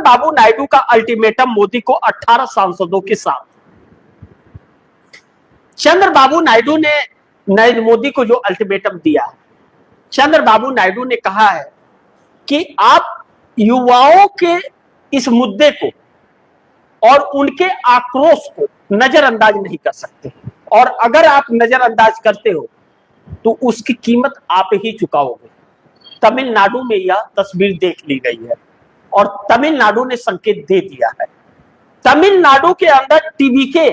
चंद्रबाबू नायडू का अल्टीमेटम मोदी को 18 सांसदों के साथ। चंद्रबाबू नायडू ने नरेंद्र मोदी को जो अल्टीमेटम दिया है, चंद्रबाबू नायडू ने कहा है कि आप युवाओं के इस मुद्दे को और उनके आक्रोश को नजरअंदाज नहीं कर सकते, और अगर आप नजरअंदाज करते हो तो उसकी कीमत आप ही चुकाओगे। तमिलनाडु में यह तस्वीर देख ली गई है और तमिलनाडु ने संकेत दे दिया है। तमिलनाडु के अंदर टीवी के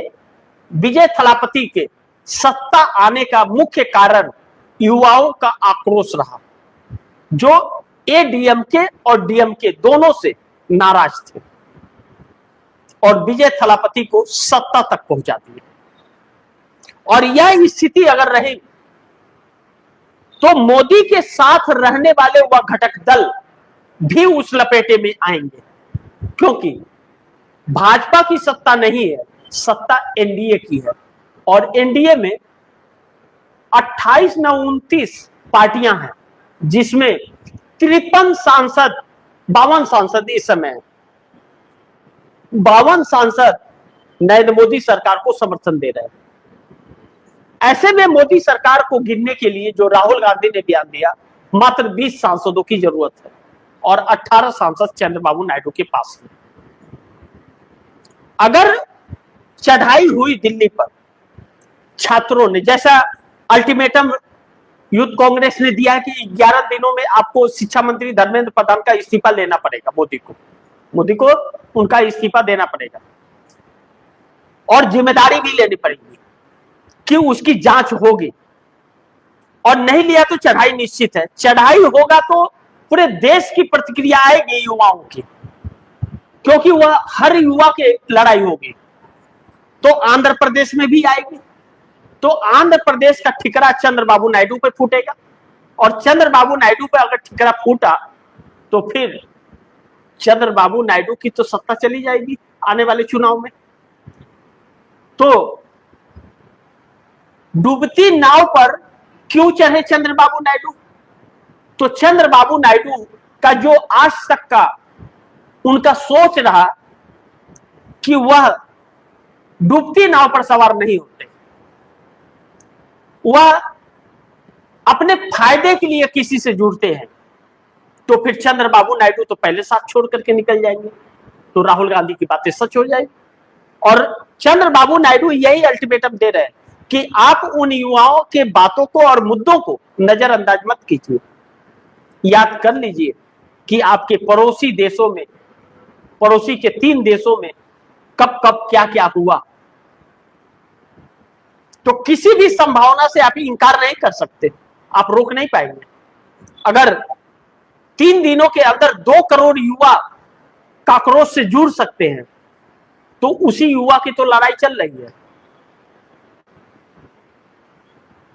विजय थलापति के सत्ता आने का मुख्य कारण युवाओं का आक्रोश रहा, जो एडीएमके और डीएमके दोनों से नाराज थे और विजय थलापति को सत्ता तक पहुंचा दिया। और यह स्थिति अगर रही तो मोदी के साथ रहने वाले वह घटक दल भी उस लपेटे में आएंगे, क्योंकि भाजपा की सत्ता नहीं है, सत्ता एनडीए की है। और एनडीए में 28 न 29 पार्टियां हैं, जिसमें 53 सांसद 52 सांसद इस समय 52 सांसद नरेंद्र मोदी सरकार को समर्थन दे रहे हैं। ऐसे में मोदी सरकार को गिनने के लिए जो राहुल गांधी ने बयान दिया, मात्र 20 सांसदों की जरूरत है और 18 सांसद चंद्रबाबू नायडू के पास हैं। अगर चढ़ाई हुई दिल्ली पर छात्रों ने, जैसा अल्टीमेटम यूथ कांग्रेस ने दिया कि 11 दिनों में आपको शिक्षा मंत्री धर्मेंद्र प्रधान का इस्तीफा लेना पड़ेगा, मोदी को उनका इस्तीफा देना पड़ेगा और जिम्मेदारी भी लेनी पड़ेगी कि उसकी जांच होगी, और नहीं लिया तो चढ़ाई निश्चित है। चढ़ाई होगा तो पूरे देश की प्रतिक्रिया आएगी युवाओं की, क्योंकि वह हर युवा के लड़ाई होगी। तो आंध्र प्रदेश में भी आएगी, तो आंध्र प्रदेश का ठिकरा चंद्रबाबू नायडू पे फूटेगा, और चंद्रबाबू नायडू पे अगर ठिकरा फूटा तो फिर चंद्रबाबू नायडू की तो सत्ता चली जाएगी आने वाले चुनाव में। तो डूबती नाव पर क्यों चढ़े चंद्रबाबू नायडू? तो चंद्रबाबू नायडू का जो आज तक का उनका सोच रहा कि वह डूबती नाव पर सवार नहीं होते, वह अपने फायदे के लिए किसी से जुड़ते हैं, तो फिर चंद्रबाबू नायडू तो पहले साथ छोड़ करके निकल जाएंगे, तो राहुल गांधी की बातें सच हो जाएगी। और चंद्रबाबू नायडू यही अल्टीमेटम दे रहे हैं कि आप उन युवाओं के बातों को और मुद्दों को नजरअंदाज मत कीजिए। याद कर लीजिए कि आपके पड़ोसी देशों में, पड़ोसी के 3 देशों में कब कब क्या क्या हुआ, तो किसी भी संभावना से आप इनकार नहीं कर सकते, आप रोक नहीं पाएंगे। अगर 3 दिनों के अंदर 2 करोड़ युवा काक्रोश से जुड़ सकते हैं, तो उसी युवा की तो लड़ाई चल रही है,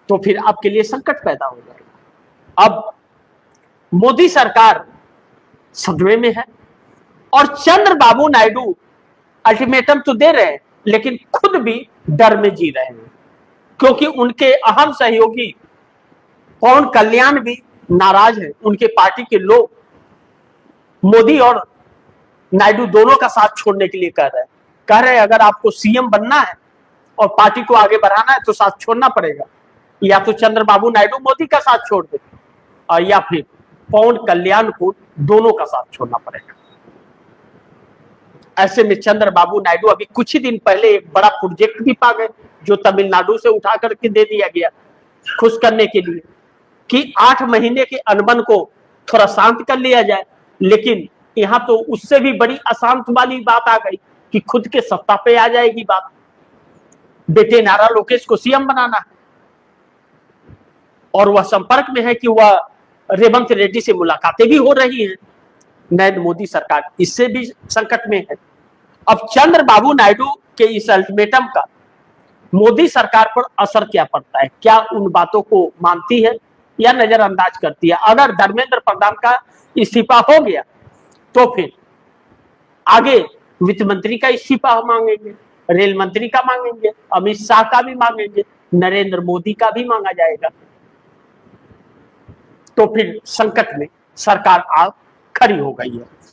तो फिर आपके लिए संकट पैदा हो जाएगा। अब मोदी सरकार सदमे में है और चंद्रबाबू नायडू अल्टीमेटम तो दे रहे हैं, लेकिन खुद भी डर में जी रहे हैं, क्योंकि उनके अहम सहयोगी पवन कल्याण भी नाराज है। उनके पार्टी के लोग मोदी और नायडू दोनों का साथ छोड़ने के लिए कह रहे हैं अगर आपको सीएम बनना है और पार्टी को आगे बढ़ाना है तो साथ छोड़ना पड़ेगा, या तो चंद्रबाबू नायडू मोदी का साथ छोड़ दे और या फिर पवन कल्याण को दोनों का साथ छोड़ना पड़ेगा। ऐसे में चंद्रबाबू नायडू अभी कुछ ही दिन पहले एक बड़ा प्रोजेक्ट भी पा गए, जो तमिलनाडु से उठा करके दे दिया गया खुश करने के लिए कि 8 महीने के अनबन को थोड़ा शांत कर लिया जाए। लेकिन यहां तो उससे भी बड़ी अशांत वाली बात आ गई कि खुद के सत्ता पे आ जाएगी बात, बेटे नारा लोकेश को सीएम बनाना है, और वह संपर्क में है कि वह रेवंत रेड्डी से मुलाकातें भी हो रही हैं। नरेंद्र मोदी सरकार इससे भी संकट में है। अब चंद्रबाबू नायडू के इस अल्टीमेटम का मोदी सरकार पर असर क्या पड़ता है? क्या उन बातों को मानती है या नजरअंदाज करती है? अगर धर्मेंद्र प्रधान का इस्तीफा हो गया तो फिर आगे वित्त मंत्री का इस्तीफा मांगेंगे, रेल मंत्री का मांगेंगे, अमित शाह का भी मांगेंगे, नरेंद्र मोदी का भी मांगा जाएगा। तो फिर संकट में सरकार खड़ी हो गई है।